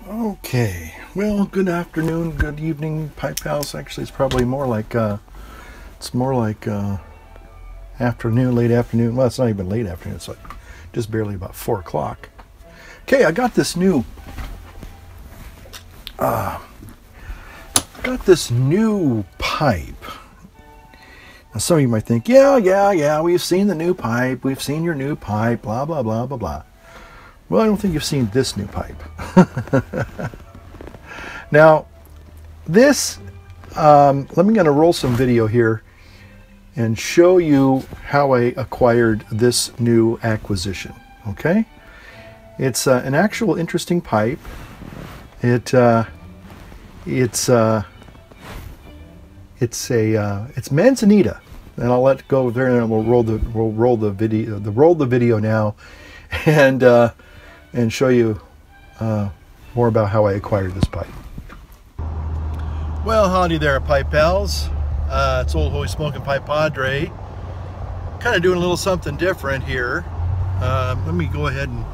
Okay, well, good afternoon, good evening, Pipe Pals. Actually, it's probably more like afternoon, late afternoon. Well, it's not even late afternoon. It's like just barely about 4 o'clock. Okay, I got this new pipe. Now, some of you might think, yeah, we've seen the new pipe. We've seen your new pipe. Blah blah blah blah blah. Well, I don't think you've seen this new pipe. Now, this, let me gonna roll some video here and show you how I acquired this new acquisition. Okay, it's an actual interesting pipe. It's manzanita, and I'll let go there, and we'll roll the video now, and show you more about how I acquired this pipe. Well, howdy there, Pipe Pals. It's Old Holy Smoking Pipe Padre. Kind of doing a little something different here. Let me go ahead and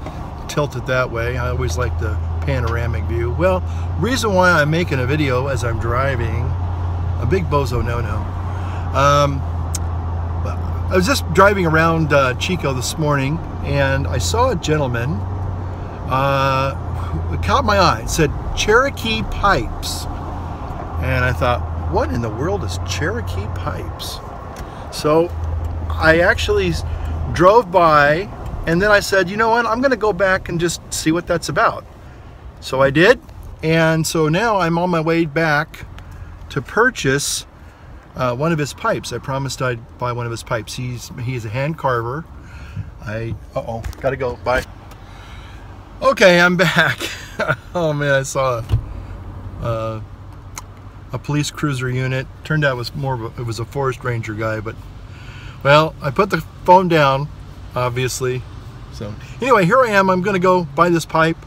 tilt it that way. I always like the panoramic view. Well, reason why I'm making a video as I'm driving, a big bozo no-no. I was just driving around Chico this morning, and I saw a gentleman who caught my eye. It said Cherokee Pipes, and I thought, what in the world is Cherokee Pipes? So I actually drove by, and then I said, you know what, I'm gonna go back and just see what that's about. So I did, and so now I'm on my way back to purchase one of his pipes. I promised I'd buy one of his pipes. He's a hand carver. Gotta go, bye. Okay, I'm back. Oh man, I saw a police cruiser unit. Turned out it was a forest ranger guy, but well, I put the phone down, obviously. So anyway, here I am. I'm gonna go buy this pipe.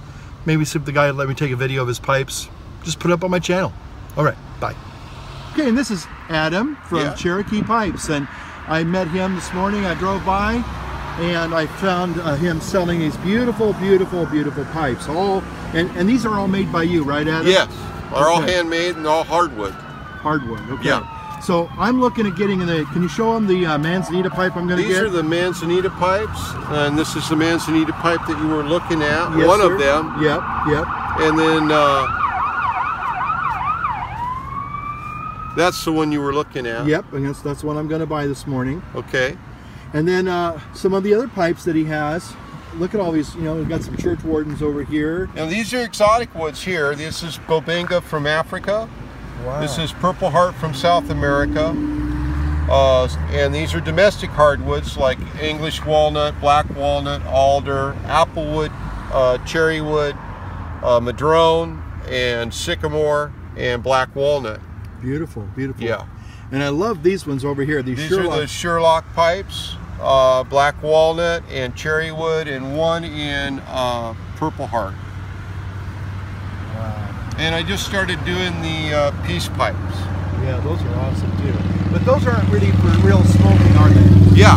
Maybe see if the guy would let me take a video of his pipes. Just put it up on my channel. All right, bye. Okay, and this is Adam from Cherokee Pipes, and I met him this morning. I drove by, and I found him selling these beautiful, beautiful, beautiful pipes. And these are all made by you, right, Adam? Yes, they're all handmade and all hardwood. Hardwood, okay. Yeah. So I'm looking at getting can you show them the manzanita pipe I'm going to get? These are the manzanita pipes, and this is the manzanita pipe that you were looking at. Yes, one sir. of them. Yep. And then that's the one you were looking at. Yep, and that's what I'm going to buy this morning. Okay. And then some of the other pipes that he has. Look at all these, we've got some church wardens over here. Now these are exotic woods here. This is Bobenga from Africa. Wow. This is Purple Heart from South America. And these are domestic hardwoods like English walnut, black walnut, alder, applewood, cherrywood, madrone, and sycamore, and black walnut. Beautiful, beautiful. Yeah. And I love these ones over here. These are the Sherlock pipes, black walnut and cherrywood, and one in Purple Heart. Wow. And I just started doing the peace pipes. Yeah, those are awesome too. But those aren't really for real smoking, are they? Yeah.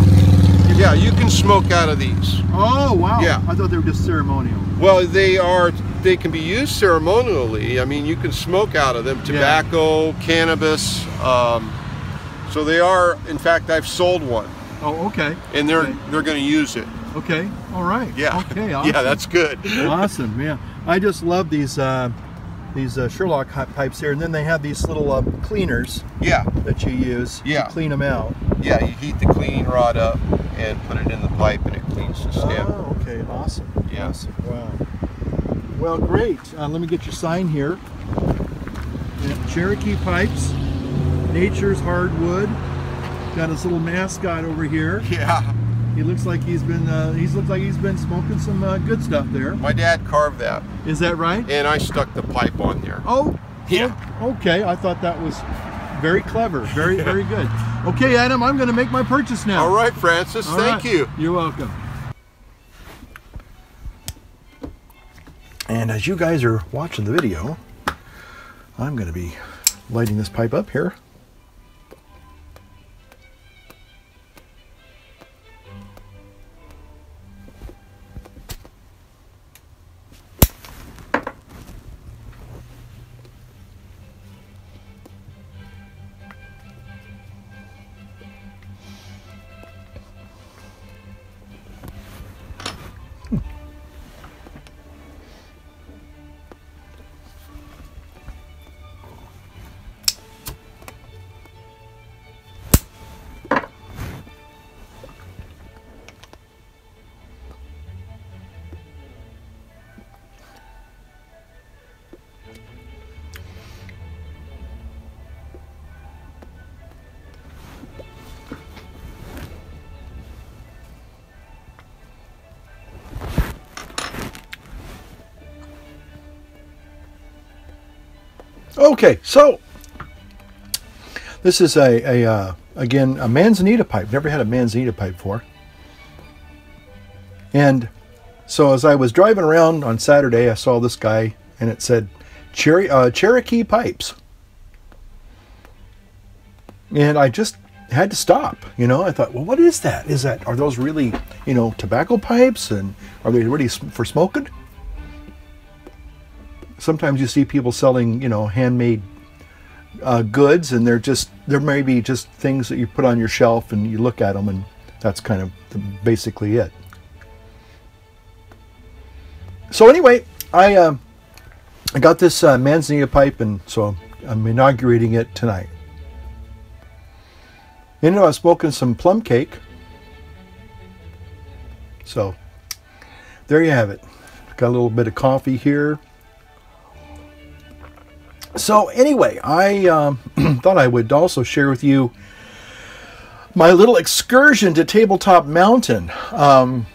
Yeah, you can smoke out of these. Oh, wow. Yeah. I thought they were just ceremonial. Well, they can be used ceremonially. I mean, you can smoke out of them. Tobacco, cannabis. So they are, in fact, I've sold one. Oh, okay. And they're going to use it. Okay, all right. Yeah. Okay, awesome. Yeah, that's good. Awesome, yeah. I just love these Sherlock pipes here, and then they have these little cleaners that you use to clean them out. Yeah, you heat the cleaning rod up and put it in the pipe, and it cleans the stem. Oh, okay, awesome. Yeah. Awesome, wow. Well, great. Let me get your sign here. Yeah, Cherokee Pipes, Nature's Hardwood. Got his little mascot over here. Yeah. He looks like he's been smoking some good stuff there. My dad carved that. Is that right? And I stuck the pipe on there. Oh, yeah. Okay, I thought that was very clever. Very, very good. Okay, Adam, I'm going to make my purchase now. All right, Francis. Thank you. You're welcome. And as you guys are watching the video, I'm going to be lighting this pipe up here. Okay, so this is again a manzanita pipe. Never had a manzanita pipe before. And so as I was driving around on Saturday, I saw this guy, and it said Cherokee pipes. And I just had to stop. You know, I thought, well, what is that? Are those really, you know, tobacco pipes, and are they really for smoking? Sometimes you see people selling, you know, handmade goods, and they're maybe just things that you put on your shelf and you look at them, and that's kind of basically it. So anyway, I got this manzanita pipe, and so I'm inaugurating it tonight. You know, I was smoking some plum cake. So there you have it. Got a little bit of coffee here. So anyway, I thought I would also share with you my little excursion to Tabletop Mountain. Have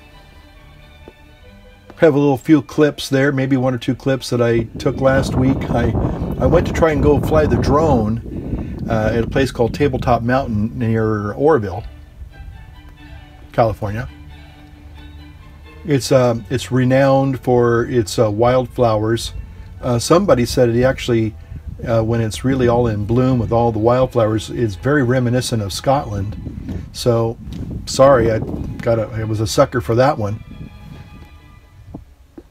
a little few clips there, maybe one or two clips that I took last week. I went to try and go fly the drone at a place called Tabletop Mountain near Oroville, California. It's renowned for its wildflowers. Somebody said it actually, when it's really all in bloom with all the wildflowers, is very reminiscent of Scotland. So, sorry, I was a sucker for that one.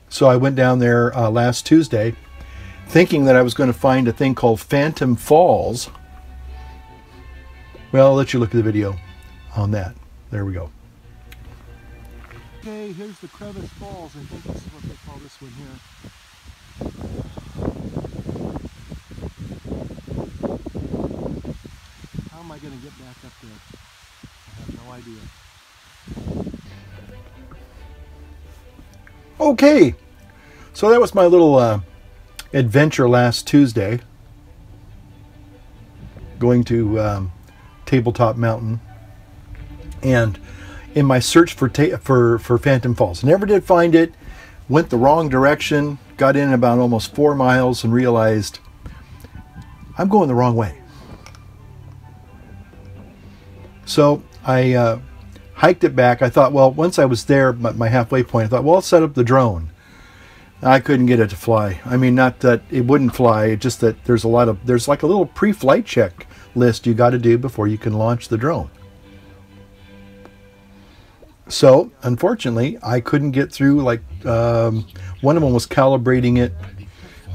So I went down there last Tuesday, thinking that I was going to find a thing called Phantom Falls. Well, I'll let you look at the video on that. There we go. Okay, here's the Crevice Falls. I think this is what they call this one here. How am I going to get back up there? I have no idea. Okay, so that was my little adventure last Tuesday, going to Tabletop Mountain, and in my search for Phantom Falls, never did find it. Went the wrong direction, got in about almost 4 miles, and realized I'm going the wrong way. So I hiked it back. I thought, well, once I was there, my halfway point, I thought, well, I'll set up the drone. I couldn't get it to fly. I mean, not that it wouldn't fly, it's just that there's like a little pre-flight check list you got to do before you can launch the drone. So, unfortunately, I couldn't get through. Like, one of them was calibrating it,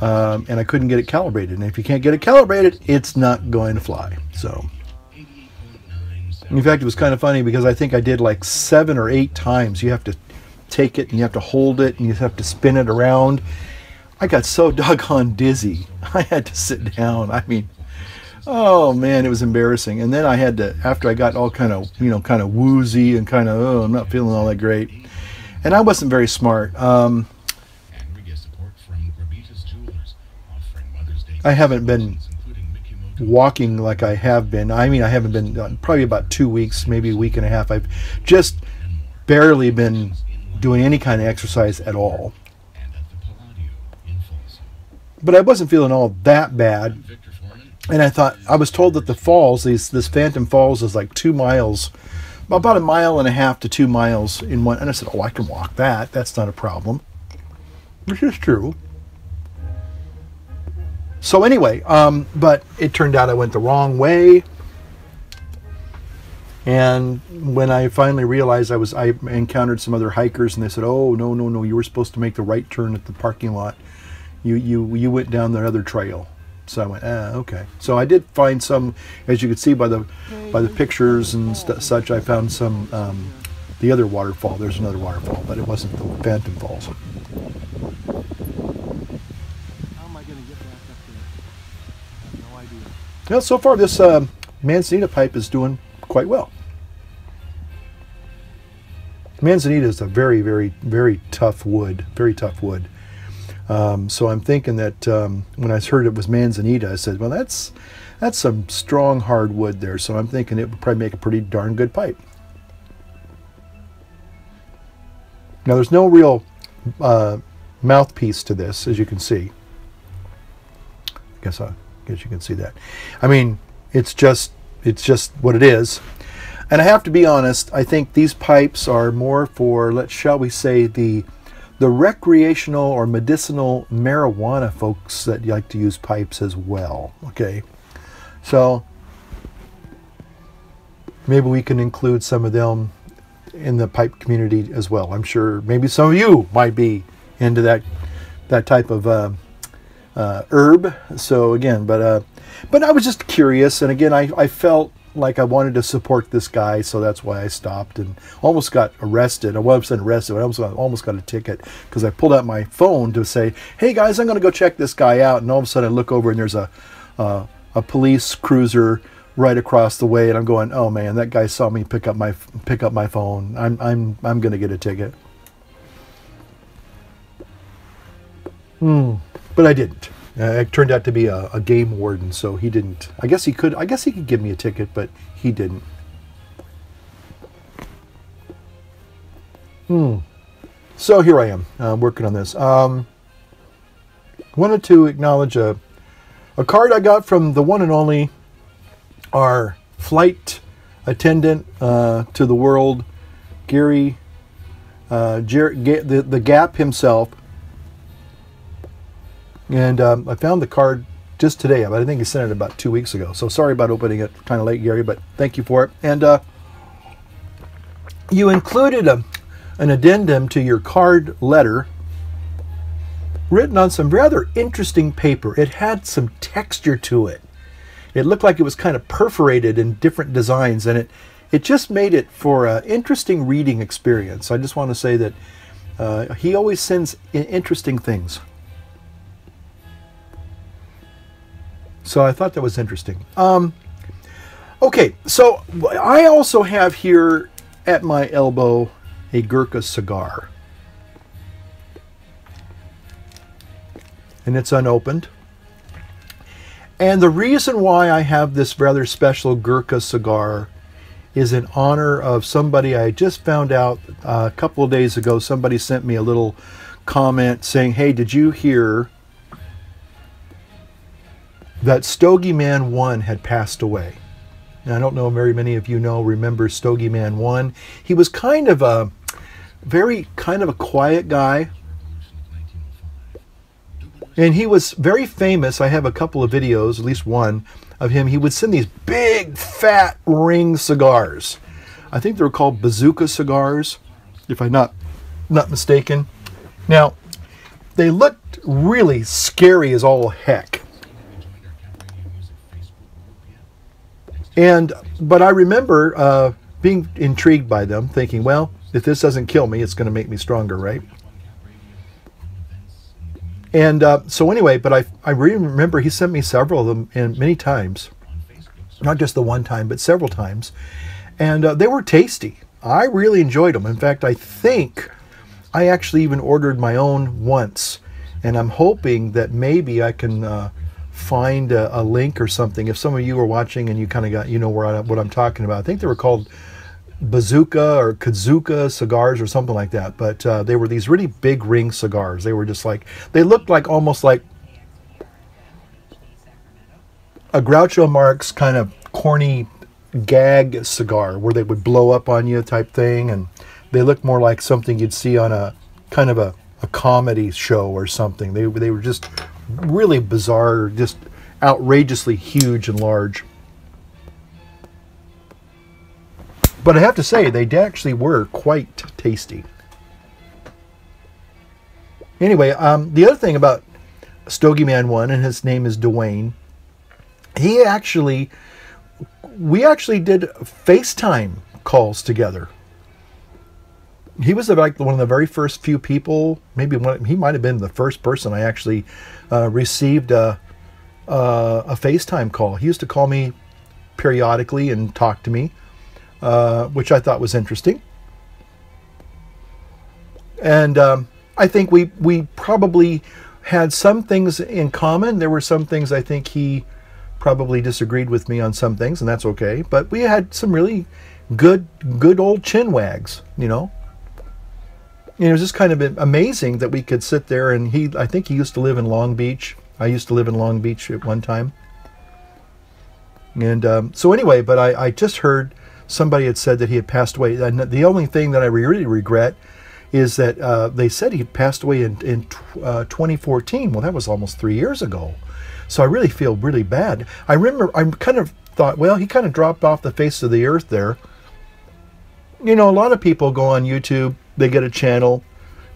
and I couldn't get it calibrated. And if you can't get it calibrated, it's not going to fly. So, in fact, it was kind of funny because I think I did like 7 or 8 times. You have to take it, and you have to hold it, and you have to spin it around. I got so doggone dizzy. I had to sit down. I mean, oh man, it was embarrassing. And then I had to, after I got all kind of, you know, kind of woozy and kind of, oh, I'm not feeling all that great. And I wasn't very smart. I haven't been walking like I have been. I mean, I haven't been, probably about 2 weeks, maybe a week and a half. I've just barely been doing any kind of exercise at all. But I wasn't feeling all that bad. And I thought, I was told that the falls, this Phantom Falls is like 2 miles, about 1.5 miles to 2 miles in one. And I said, oh, I can walk that. That's not a problem. Which is true. So anyway, but it turned out I went the wrong way. And when I finally realized I encountered some other hikers, and they said, oh, no, you were supposed to make the right turn at the parking lot. You went down the other trail. So I went, okay. So I did find some, as you could see by the pictures and such. I found some the other waterfall. There's another waterfall, but it wasn't the Phantom Falls. How am I going to get back up there? I have no idea. Well, so far this manzanita pipe is doing quite well. Manzanita is a very, very, very tough wood. Very tough wood. So I'm thinking that when I heard it was manzanita, I said, well, that's some strong hard wood there. So I'm thinking it would probably make a pretty darn good pipe. Now there's no real mouthpiece to this, as you can see. I guess guess you can see that. I mean, it's just what it is. And I have to be honest, I think these pipes are more for, shall we say, the recreational or medicinal marijuana folks that like to use pipes as well. Okay, so maybe we can include some of them in the pipe community as well. I'm sure maybe some of you might be into that type of herb. So again, but I was just curious, and again, I felt like I wanted to support this guy, so that's why I stopped and almost got arrested. I wasn't arrested, but I almost got a ticket because I pulled out my phone to say, "Hey guys, I'm going to go check this guy out," and all of a sudden I look over and there's a police cruiser right across the way, and I'm going, "Oh man, that guy saw me pick up my phone. I'm going to get a ticket." But I didn't. It turned out to be a game warden, so he didn't. I guess he could give me a ticket, but he didn't. So here I am, working on this. Wanted to acknowledge a card I got from the one and only, our flight attendant to the world, Gary, the Gap himself. And I found the card just today, but I think he sent it about 2 weeks ago. So sorry about opening it kind of late, Gary, but thank you for it. And you included an addendum to your card letter written on some rather interesting paper. It had some texture to it. It looked like it was kind of perforated in different designs, and it just made it for an interesting reading experience. I just want to say that he always sends interesting things. So I thought that was interesting. Okay, so I also have here at my elbow a Gurkha cigar. And it's unopened. And the reason why I have this rather special Gurkha cigar is in honor of somebody I just found out a couple of days ago. Somebody sent me a little comment saying, "Hey, did you hear that Stogie Man 1 had passed away?" Now, I don't know, very many of you remember Stogie Man 1. He was kind of a quiet guy. And he was very famous. I have a couple of videos, at least one, of him. He would send these big, fat ring cigars. I think they were called bazooka cigars, if I'm not mistaken. Now, they looked really scary as all heck. But I remember being intrigued by them, thinking, well, if this doesn't kill me, it's going to make me stronger, right? And so anyway, but I really remember he sent me several of them, and many times, not just the one time, but several times, and they were tasty. I really enjoyed them. In fact, I think I actually even ordered my own once, and I'm hoping that maybe I can find a link or something. If some of you are watching and you kind of got, what I'm talking about. I think they were called bazooka or kazuka cigars or something like that. But they were these really big ring cigars. They were just like, they looked like almost like a Groucho Marx kind of corny gag cigar where they would blow up on you type thing. And they looked more like something you'd see on a kind of a comedy show or something. They were just really bizarre, just outrageously huge and large. But I have to say, they actually were quite tasty. Anyway, the other thing about Stogie Man 1, and his name is Dwayne, we actually did FaceTime calls together. He was like one of the very first few people, he might have been the first person I actually received a FaceTime call. He used to call me periodically and talk to me, which I thought was interesting. And I think we probably had some things in common. There were some things I think he probably disagreed with me on some things, and that's okay. But we had some really good old chin wags, It was just kind of amazing that we could sit there, and I think he used to live in Long Beach. I used to live in Long Beach at one time. And so anyway, but I just heard somebody had said that he had passed away. And the only thing that I really regret is that they said he passed away in 2014. Well, that was almost 3 years ago. So I really feel really bad. I remember, I kind of thought, well, he kind of dropped off the face of the earth there. You know, a lot of people go on YouTube, they get a channel,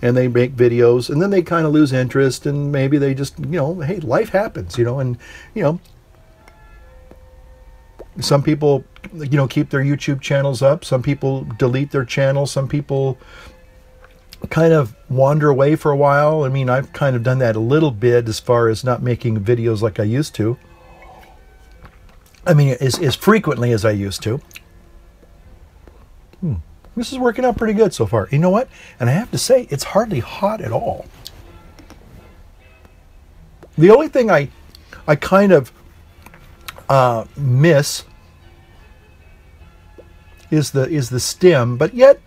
and they make videos, and then they kind of lose interest, and maybe they just, you know, hey, life happens, you know, and, you know, some people, you know, keep their YouTube channels up. Some people delete their channels. Some people kind of wander away for a while. I mean, I've kind of done that a little bit as far as not making videos like I used to. I mean, as frequently as I used to. This is working out pretty good so far. You know what? And I have to say, it's hardly hot at all. The only thing I kind of miss is the stem, but yet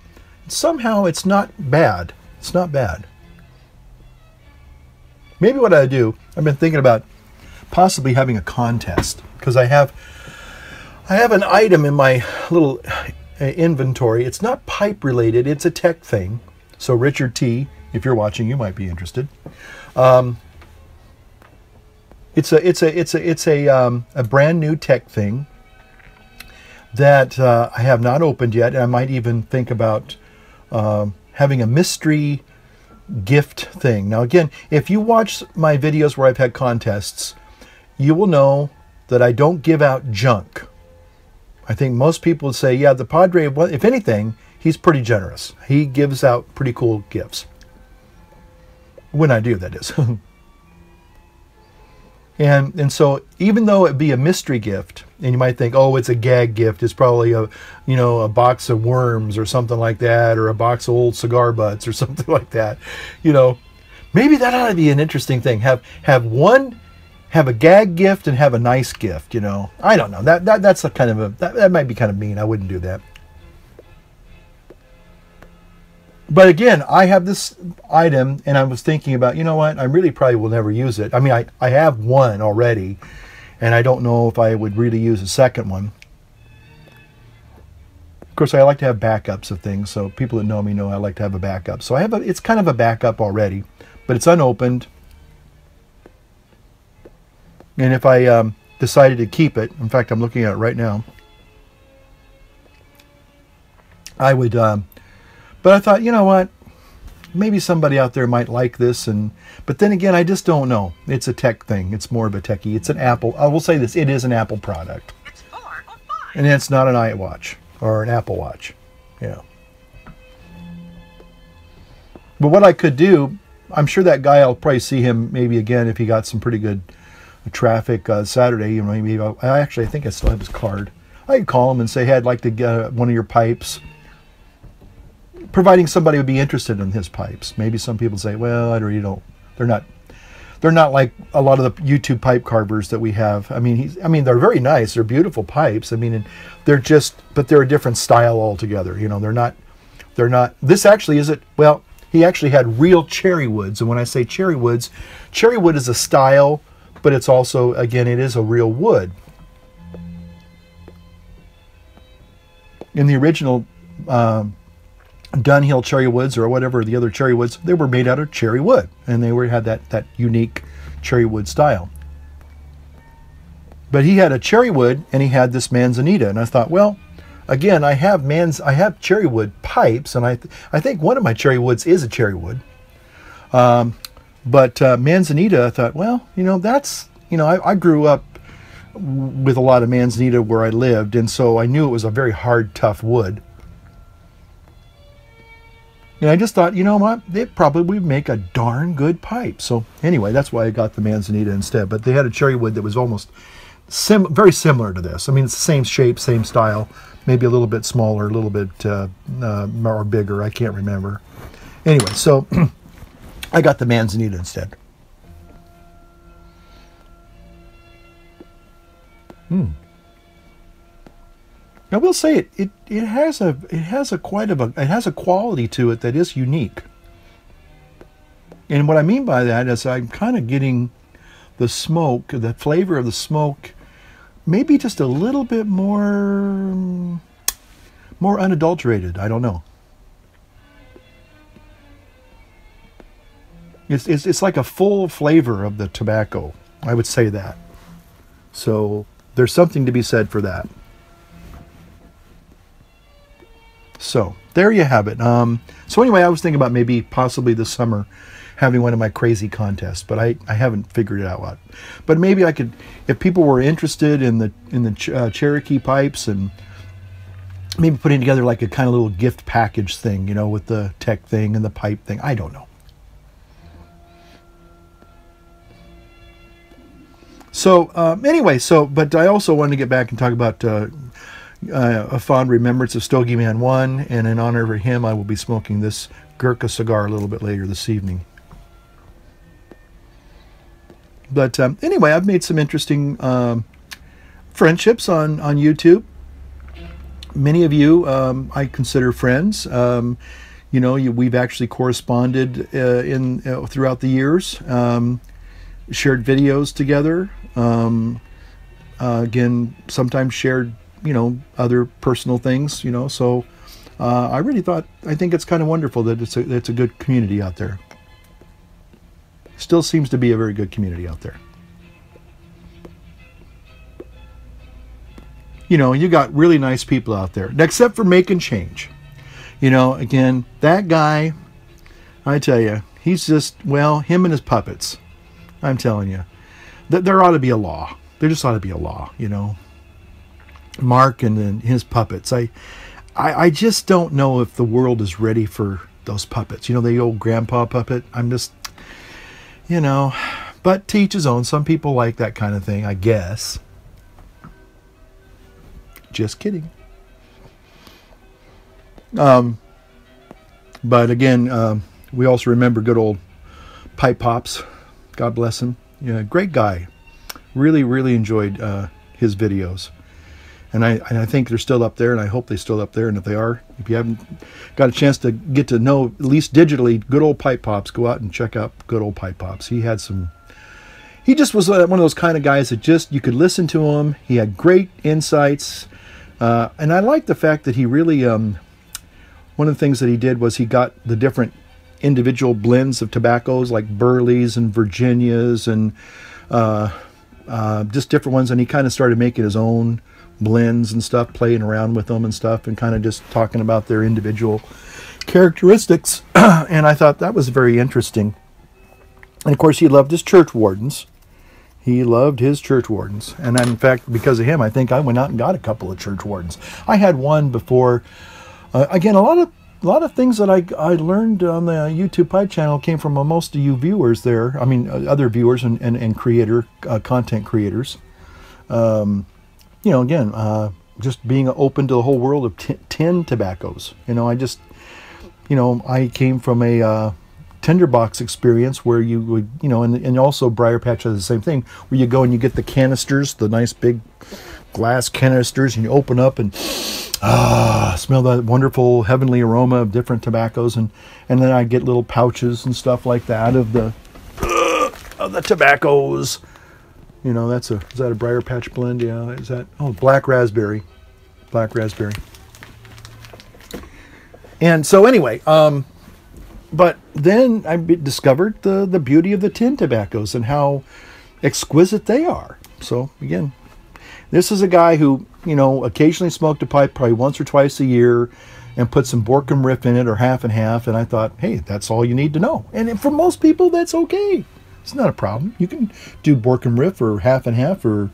somehow it's not bad. It's not bad. Maybe what I do, I've been thinking about possibly having a contest, because I have an item in my little inventory. It's not pipe related, it's a tech thing. So Richard T, if you're watching, you might be interested. It's a brand new tech thing that I have not opened yet, and I might even think about having a mystery gift thing. Now again, if you watch my videos where I've had contests, you will know that I don't give out junk. I think most people would say, yeah, the Padre, if anything, he's pretty generous. He gives out pretty cool gifts. When I do, that is. And so even though it be a mystery gift, and you might think, oh, it's a gag gift, it's probably a, you know, a box of worms or something like that, or a box of old cigar butts or something like that, you know, maybe that ought to be an interesting thing. Have a gag gift and have a nice gift, you know. I don't know. That's a kind of that might be kind of mean. I wouldn't do that. But again, I have this item, and I was thinking about, you know what, I really probably will never use it. I mean, I have one already, and I don't know if I would really use a second one. Of course, I like to have backups of things, so people that know me know I like to have a backup. So it's kind of a backup already, but it's unopened. And if I decided to keep it, in fact, I'm looking at it right now, I would, but I thought, you know what, maybe somebody out there might like this, but then again, I just don't know. It's a tech thing. It's more of a techie. It's an Apple, I will say this, it is an Apple product. It's 4 or 5. And it's not an iWatch or an Apple Watch. Yeah. But what I could do, I'm sure that guy, I'll probably see him maybe again if he got some pretty good traffic Saturday. You know, maybe I think I still have his card. I could call him and say, hey, I'd like to get one of your pipes, providing somebody would be interested in his pipes. Maybe some people say, well, I really don't. They're not like a lot of the YouTube pipe carvers that we have. I mean, they're very nice. They're beautiful pipes. I mean, and but they're a different style altogether. You know, they're not. This actually isn't. Well, he actually had real cherry woods, and when I say cherry wood is a style. But it's also, again, it is a real wood. In the original Dunhill cherry woods, or whatever the other cherry woods, they were made out of cherry wood, and they had that unique cherry wood style. But he had a cherry wood, and he had this manzanita, and I thought, well, again, I have cherry wood pipes, and I think one of my cherry woods is a cherry wood. But manzanita, I thought, well, you know, that's, you know, I grew up with a lot of manzanita where I lived, and so I knew it was a very hard, tough wood. And I just thought, you know what, they probably make a darn good pipe. So anyway, that's why I got the manzanita instead. But they had a cherry wood that was almost very similar to this. I mean, it's the same shape, same style, maybe a little bit smaller, a little bit more bigger. I can't remember. Anyway, so I got the manzanita instead. I will say it has a quality to it that is unique. And what I mean by that is I'm kind of getting the smoke, the flavor of the smoke, maybe just a little bit more unadulterated. I don't know. It's like a full flavor of the tobacco. I would say that. So there's something to be said for that. So there you have it. So anyway, I was thinking about maybe possibly this summer having one of my crazy contests, but I haven't figured it out. But maybe I could, if people were interested in the Cherokee pipes, and maybe putting together like a kind of little gift package thing, you know, with the tech thing and the pipe thing. I don't know. So anyway, but I also wanted to get back and talk about a fond remembrance of Stogie Man 1, and in honor of him, I will be smoking this Gurkha cigar a little bit later this evening. But anyway, I've made some interesting friendships on YouTube. Many of you I consider friends. You know, we've actually corresponded throughout the years. Shared videos together. Again, sometimes shared, you know, other personal things, you know. So I think it's kind of wonderful that it's a good community out there. Still seems to be a very good community out there. You know, you got really nice people out there, except for Making Change. You know, again, that guy, I tell you, he's just, well, him and his puppets. I'm telling you, there ought to be a law. There just ought to be a law, you know. Mark and then his puppets. I just don't know if the world is ready for those puppets. You know, the old grandpa puppet. I'm just, you know, but to each his own. Some people like that kind of thing, I guess. Just kidding. But again, we also remember good old Pipe Pops. God bless him. Yeah, great guy. Really, really enjoyed his videos. And I think they're still up there, and I hope they're still up there. And if they are, if you haven't got a chance to get to know, at least digitally, good old Pipe Pops, go out and check out good old Pipe Pops. He just was one of those kind of guys that just, you could listen to him. He had great insights. And I like the fact that he really, one of the things that he did was he got the different individual blends of tobaccos, like Burleys and Virginias and just different ones. And he kind of started making his own blends and stuff, playing around with them and stuff, and kind of just talking about their individual characteristics. And I thought that was very interesting. And of course, he loved his church wardens. He loved his church wardens. And in fact, because of him, I think I went out and got a couple of church wardens. I had one before. Again, a lot of things that I learned on the YouTube Pipe channel came from most of you viewers there. I mean, other viewers and content creators. You know, again, just being open to the whole world of tin tobaccos. You know, I came from a tinderbox experience where you would, you know, and also Briar Patch has the same thing, where you go and you get the canisters, the nice big glass canisters, and you open up and smell that wonderful heavenly aroma of different tobaccos, and then I get little pouches and stuff like that of the tobaccos. You know, is that a Briar Patch blend? Yeah, is that, black raspberry. Black raspberry. And so anyway, but then I discovered the beauty of the tin tobaccos and how exquisite they are. So again, this is a guy who, you know, occasionally smoked a pipe probably once or twice a year and put some Borkum Riff in it, or half and half. And I thought, hey, that's all you need to know. And for most people, that's okay. It's not a problem. You can do Borkum Riff or half and half or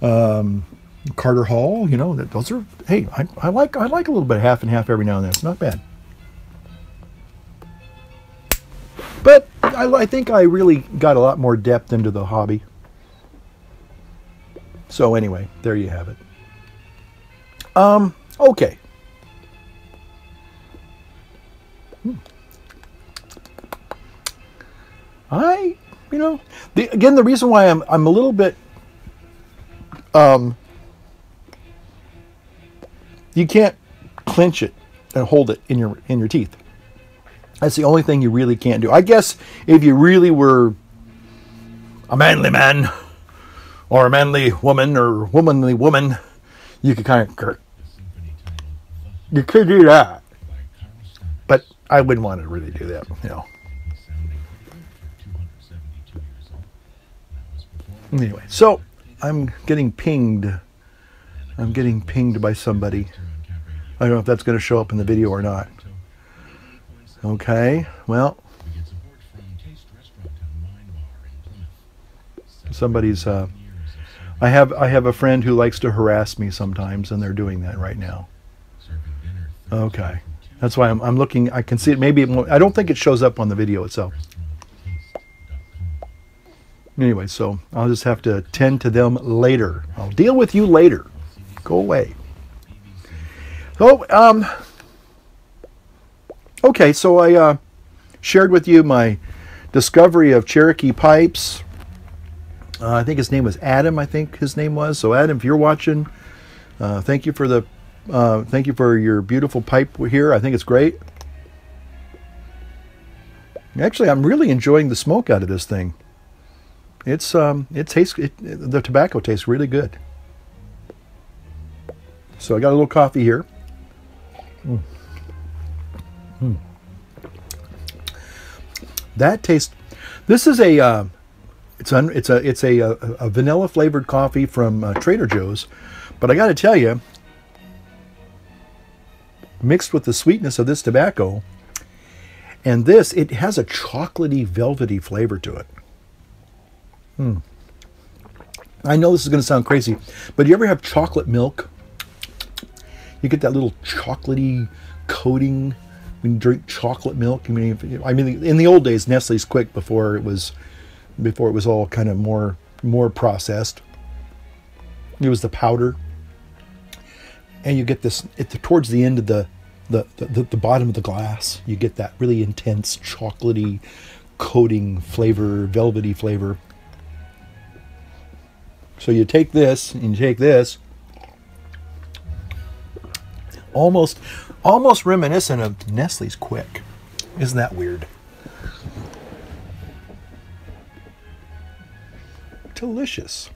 Carter Hall. You know, those are, hey, I like a little bit of half and half every now and then. It's not bad. But I think I really got a lot more depth into the hobby. So anyway, there you have it. Okay. You know, again, the reason why I'm a little bit, you can't clench it and hold it in your teeth. That's the only thing you really can't do. I guess if you really were a manly man, or a manly woman or womanly woman, you could kind of, you could do that. But I wouldn't want to really do that, you know. Anyway, so I'm getting pinged. I'm getting pinged by somebody. I don't know if that's going to show up in the video or not. Okay, well, somebody's, I have a friend who likes to harass me sometimes, and they're doing that right now. Okay, that's why I'm looking. I can see it. Maybe I don't think it shows up on the video itself. Anyway, so I'll just have to tend to them later. I'll deal with you later. Go away. So, okay, so I shared with you my discovery of Cherokee pipes. I think his name was Adam. I think his name was. So, Adam, if you're watching, thank you for your beautiful pipe here. I think it's great. Actually, I'm really enjoying the smoke out of this thing. The tobacco tastes really good. So I got a little coffee here. That tastes. This is a it's a vanilla flavored coffee from Trader Joe's, but I got to tell you, mixed with the sweetness of this tobacco, and this, it has a chocolatey, velvety flavor to it. I know this is going to sound crazy, but you ever have chocolate milk? You get that little chocolatey coating when you drink chocolate milk. I mean, in the old days, Nestle's Quick before it was all kind of more processed. It was the powder, and you get this towards the end of the bottom of the glass. You get that really intense chocolatey coating flavor, velvety flavor. So you take this and you take this, almost reminiscent of Nestle's Quick. Isn't that weird? Delicious.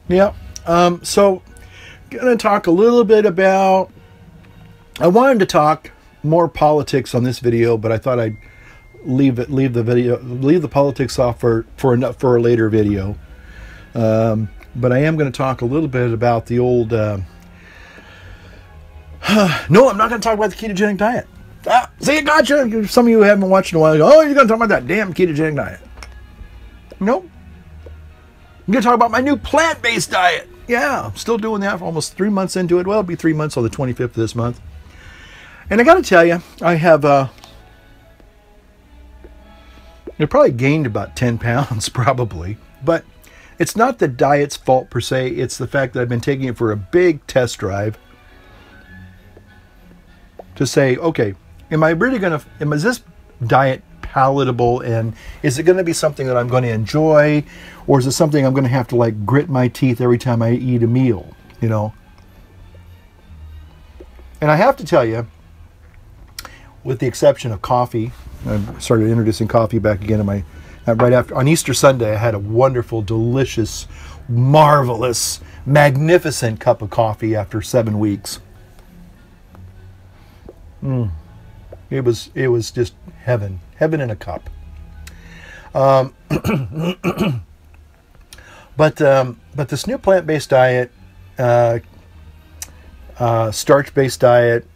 Yeah. So gonna talk a little bit about. I wanted to talk more politics on this video, but I thought I'd leave the politics off for a later video. But I am going to talk a little bit about the old. No, I'm not going to talk about the ketogenic diet. See, gotcha. Some of you haven't watched in a while. Go, oh, you're going to talk about that damn ketogenic diet? Nope. I'm going to talk about my new plant-based diet. Yeah, I'm still doing that for almost 3 months into it. Well, it'll be 3 months on the 25th of this month. And I got to tell you, I have I probably gained about 10 pounds, probably. But it's not the diet's fault per se. It's the fact that I've been taking it for a big test drive to say, okay, is this diet palatable, and is it going to be something that I'm going to enjoy, or is it something I'm going to have to like grit my teeth every time I eat a meal, you know? And I have to tell you, with the exception of coffee, I started introducing coffee back again in right after, on Easter Sunday, I had a wonderful, delicious, marvelous, magnificent cup of coffee after 7 weeks. It was just heaven in a cup. But this new plant-based diet, starch-based diet,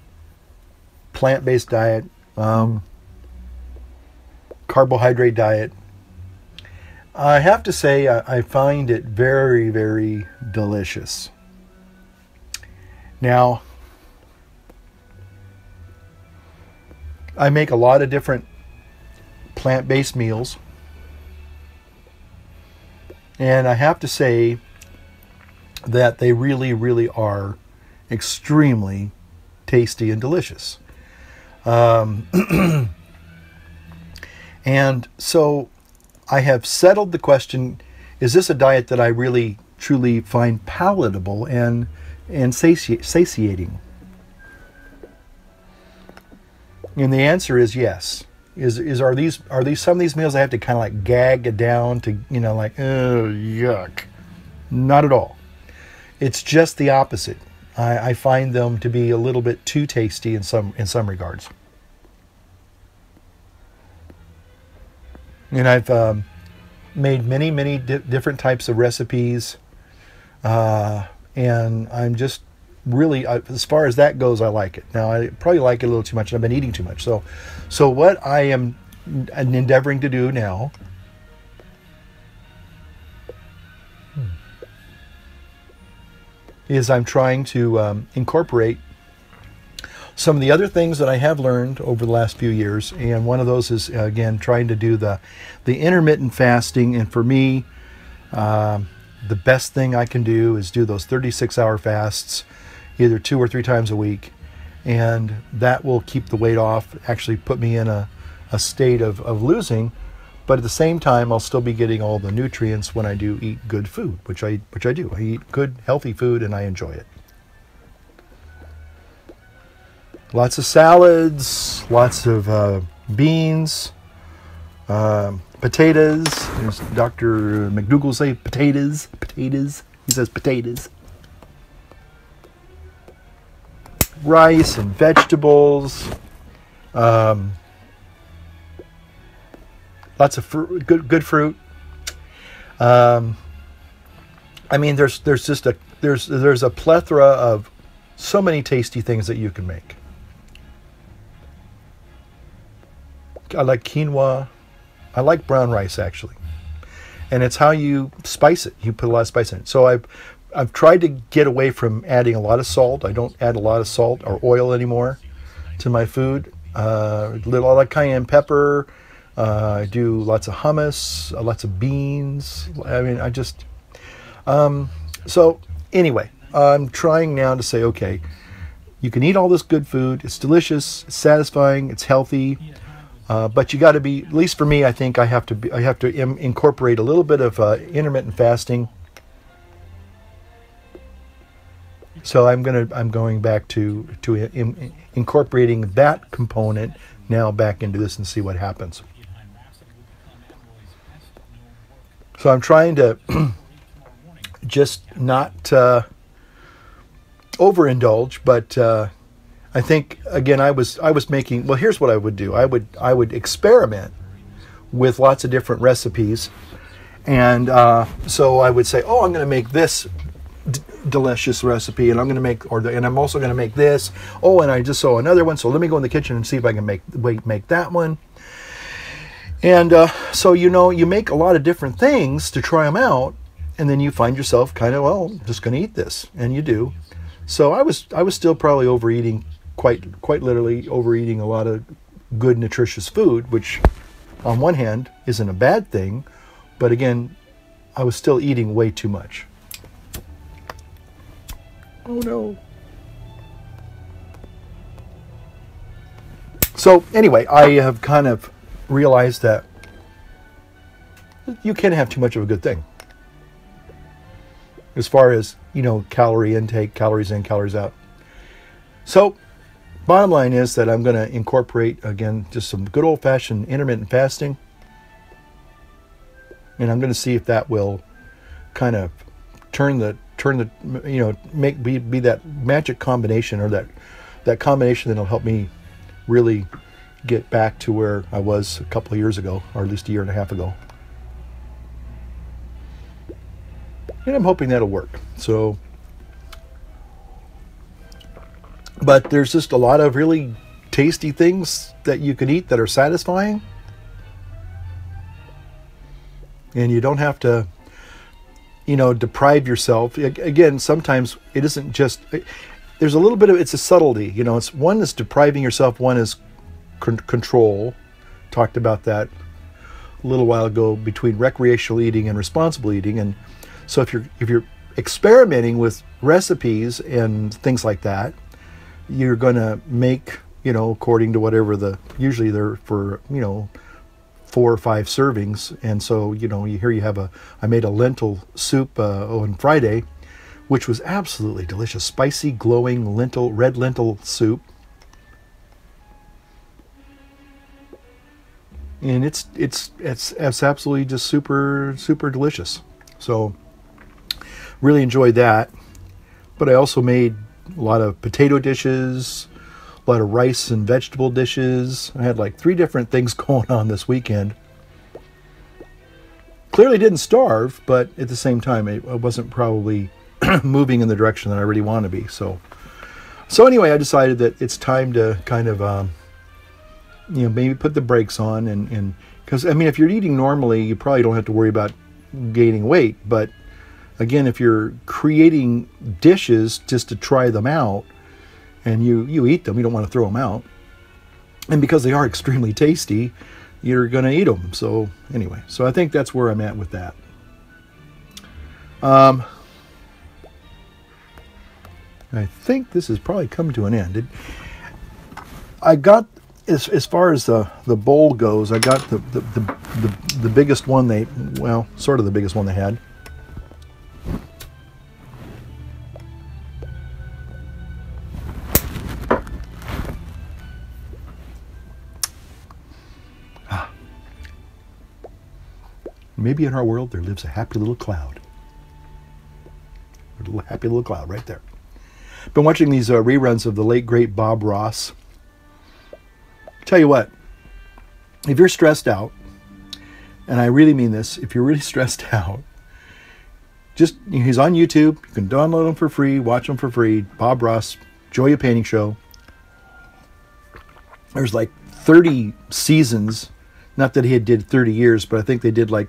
plant-based diet, carbohydrate diet, I have to say I find it very, very delicious. Now, I make a lot of different plant-based meals, and I have to say that they really, really are extremely tasty and delicious. And so I have settled the question, is this a diet that I really truly find palatable and satiating? And the answer is yes. Are these some of these meals I have to kind of like gag it down to, you know, like, oh, yuck? Not at all. It's just the opposite. I find them to be a little bit too tasty in some regards. And I've made many different types of recipes, and I'm just really, as far as that goes, I like it. Now, I probably like it a little too much, and I've been eating too much. So what I am endeavoring to do now is I'm trying to incorporate some of the other things that I have learned over the last few years, and one of those is, again, trying to do the intermittent fasting. And for me, the best thing I can do is do those 36-hour fasts, either 2 or 3 times a week, and that will keep the weight off, actually put me in a state of losing, but at the same time I'll still be getting all the nutrients when I do eat good food, which I do. I eat good, healthy food, and I enjoy it. Lots of salads, lots of beans, potatoes. There's Dr. McDougall say potatoes. He says potatoes. Rice and vegetables. Lots of fruit, good fruit. I mean, there's a plethora of so many tasty things that you can make. I like quinoa. I like brown rice, actually. And it's how you spice it. You put a lot of spice in it. So I've tried to get away from adding a lot of salt. I don't add a lot of salt or oil anymore to my food. I like cayenne pepper. I do lots of hummus, lots of beans. I mean, I just... so anyway, I'm trying now to say, okay, you can eat all this good food. It's delicious, it's satisfying, it's healthy. But you got to be, at least for me, I think I have to incorporate a little bit of intermittent fasting. So I'm going back to incorporating that component now back into this and see what happens. So I'm trying to just not overindulge, but I think, again, I was making, well, here's what I would do. I would experiment with lots of different recipes. And so I would say, oh, I'm going to make this delicious recipe, and I'm going to make, and I'm also going to make this. Oh, and I just saw another one, so let me go in the kitchen and see if I can make that one. And so, you know, you make a lot of different things to try them out, and then you find yourself kind of, well, I'm just going to eat this, and you do. So I was still probably overeating, quite literally overeating a lot of good nutritious food, which on one hand isn't a bad thing, but again, I was still eating way too much. Oh no. So anyway, I have kind of realized that you can't have too much of a good thing. As far as, you know, calorie intake, calories in, calories out. So bottom line is that I'm going to incorporate, again, just some good old-fashioned intermittent fasting. And I'm going to see if that will kind of turn the you know, be that magic combination, or that combination that'll help me really get back to where I was a couple of years ago, or at least a year and a half ago. And I'm hoping that'll work. So, but there's just a lot of really tasty things that you can eat that are satisfying. And you don't have to, you know, deprive yourself. Again, sometimes it isn't just, there's a little bit of, it's a subtlety, you know, it's one is depriving yourself, one is control. Talked about that a little while ago between recreational eating and responsible eating. And so if you're experimenting with recipes and things like that, you're going to make, you know, according to whatever usually they're for, you know, 4 or 5 servings. And so, you know, here you have I made a lentil soup on Friday, which was absolutely delicious. Spicy, glowing red lentil soup. and it's absolutely just super delicious. So really enjoyed that. But I also made a lot of potato dishes, a lot of rice and vegetable dishes. I had like 3 different things going on this weekend. Clearly didn't starve, but at the same time, I wasn't probably moving in the direction that I really want to be. So anyway, I decided that it's time to kind of, maybe put the brakes on, and because I mean, if you're eating normally, you probably don't have to worry about gaining weight. But again, if you're creating dishes just to try them out, and you eat them, you don't want to throw them out, and because they are extremely tasty, you're going to eat them. So anyway, so I think that's where I'm at with that. I think this has probably come to an end. I got, as far as the bowl goes, I got the biggest one sort of the biggest one they had. Maybe in our world there lives a happy little cloud. A little happy little cloud right there. Been watching these reruns of the late great Bob Ross. Tell you what, if you're stressed out, and I really mean this, if you're really stressed out, he's on YouTube. You can download him for free, watch him for free. Bob Ross, Joy of Painting Show. There's like 30 seasons. Not that he did 30 years, but I think they did like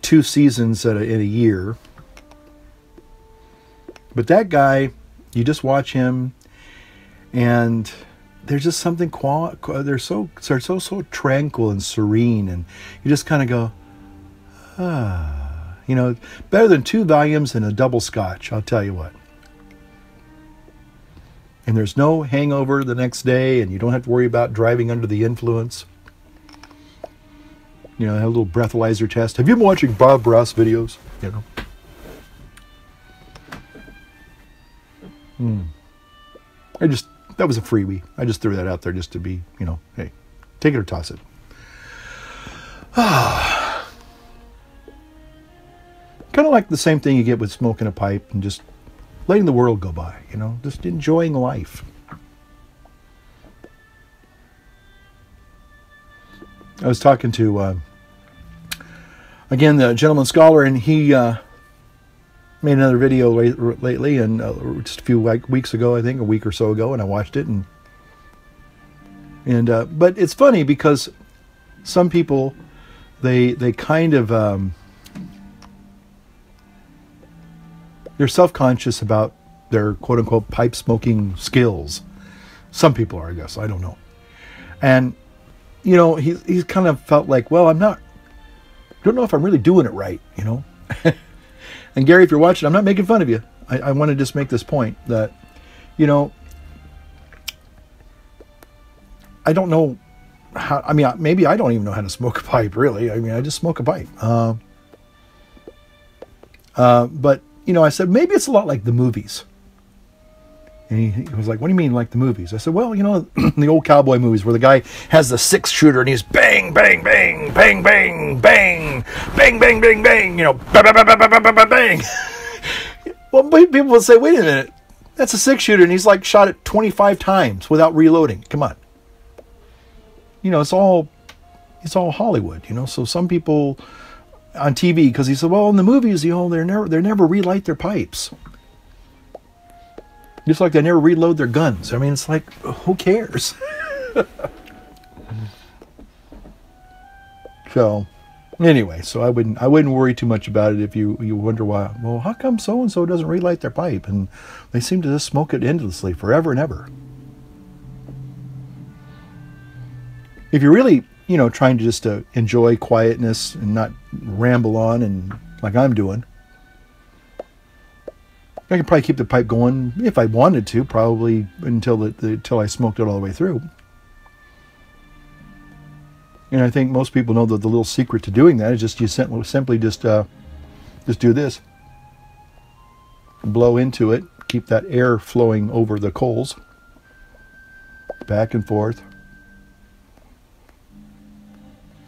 2 seasons in a year. But that guy, you just watch him, and there's just something they're so tranquil and serene, and you just kind of go, better than 2 volumes and a double scotch, I'll tell you what. And there's no hangover the next day, and you don't have to worry about driving under the influence. Have a little breathalyzer test. Have you been watching Bob Ross videos? That was a freebie. I just threw that out there just to be, hey, take it or toss it. Kind of like the same thing you get with smoking a pipe and just letting the world go by, just enjoying life. I was talking to, again, the Gentleman Scholar, and he made another video lately, and just a few weeks ago, I think, a week or so ago, and I watched it, but it's funny because some people, they kind of, they're self-conscious about their quote-unquote pipe smoking skills. Some people are, I guess, I don't know. And he's kind of felt like, well, don't know if I'm really doing it right, And Gary, if you're watching, I'm not making fun of you. I want to just make this point that, I don't know how, maybe I don't even know how to smoke a pipe, really. I just smoke a pipe. But, I said, maybe it's a lot like the movies. And he was like, what do you mean like the movies? I said, well, the old cowboy movies where the guy has the 6-shooter and he's bang, bang, bang, bang, bang, bang, bang, bang, bang, bang, bang, bang, bang, bang, bang. Well, people will say, wait a minute, that's a 6-shooter and he's like shot it 25 times without reloading. Come on. It's all Hollywood, So some people on TV, because he said, well, in the movies, they never relight their pipes. Just like they never reload their guns. It's like, who cares? So, anyway, so I wouldn't worry too much about it if you wonder why. Well, how come so and so doesn't relight their pipe, and they seem to just smoke it endlessly forever and ever? If you're really, trying to just enjoy quietness and not ramble on and like I'm doing, I could probably keep the pipe going if I wanted to, probably until I smoked it all the way through. And I think most people know that the little secret to doing that is just you simply just do this, blow into it, keep that air flowing over the coals, back and forth.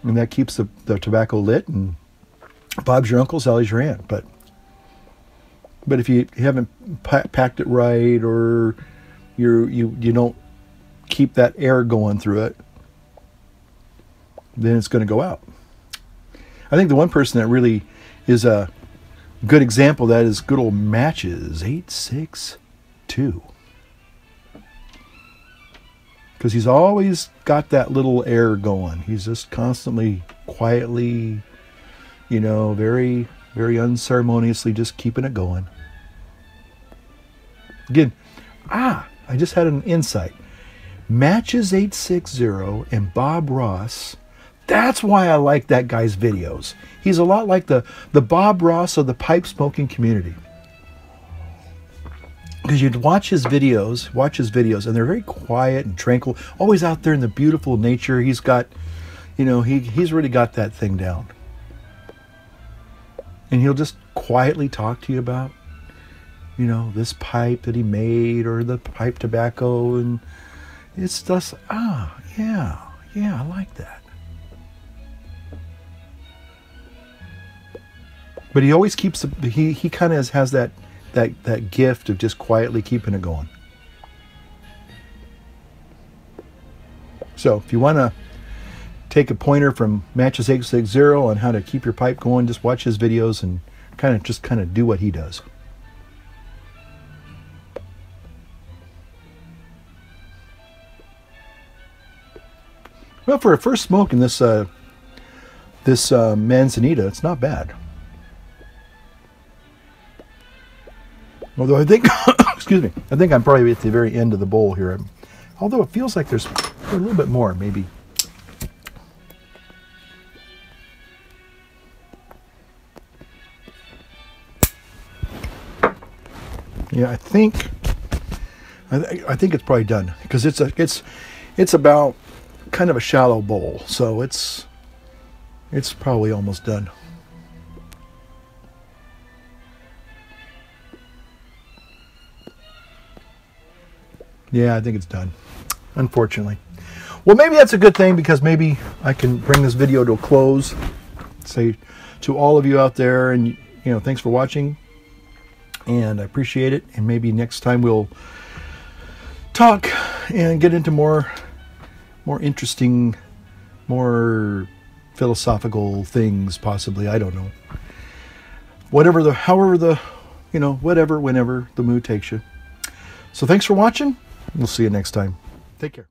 And that keeps the tobacco lit, and Bob's your uncle, Sally's your aunt. But if you haven't packed it right, or you don't keep that air going through it, then it's going to go out. I think the one person that really is a good example of that is good old Matches 862. Because he's always got that little air going. He's just constantly, quietly, you know, very, very unceremoniously just keeping it going. Again, I just had an insight. Matches 860 and Bob Ross, that's why I like that guy's videos. He's a lot like the Bob Ross of the pipe smoking community. Because you'd watch his videos, and they're very quiet and tranquil, always out there in the beautiful nature. He's got, you know, he's really got that thing down. And he'll just quietly talk to you about, you know, this pipe that he made, or the pipe tobacco, and it's just, yeah, I like that. But he always keeps, he kind of has that gift of just quietly keeping it going. So if you want to take a pointer from Matches 860 on how to keep your pipe going, just watch his videos and kind of do what he does. Well, for a first smoke in this Manzanita, it's not bad. Although I think, excuse me, I think I'm probably at the very end of the bowl here. Although it feels like there's a little bit more, maybe. Yeah, I think it's probably done, because it's about kind of a shallow bowl, so it's probably almost done. Yeah, I think it's done, unfortunately. Well, maybe that's a good thing, because maybe I can bring this video to a close. Say to all of you out there, and you know, thanks for watching, and I appreciate it. And maybe next time we'll talk and get into more interesting, more philosophical things, possibly. I don't know. Whenever the mood takes you. So thanks for watching. We'll see you next time. Take care.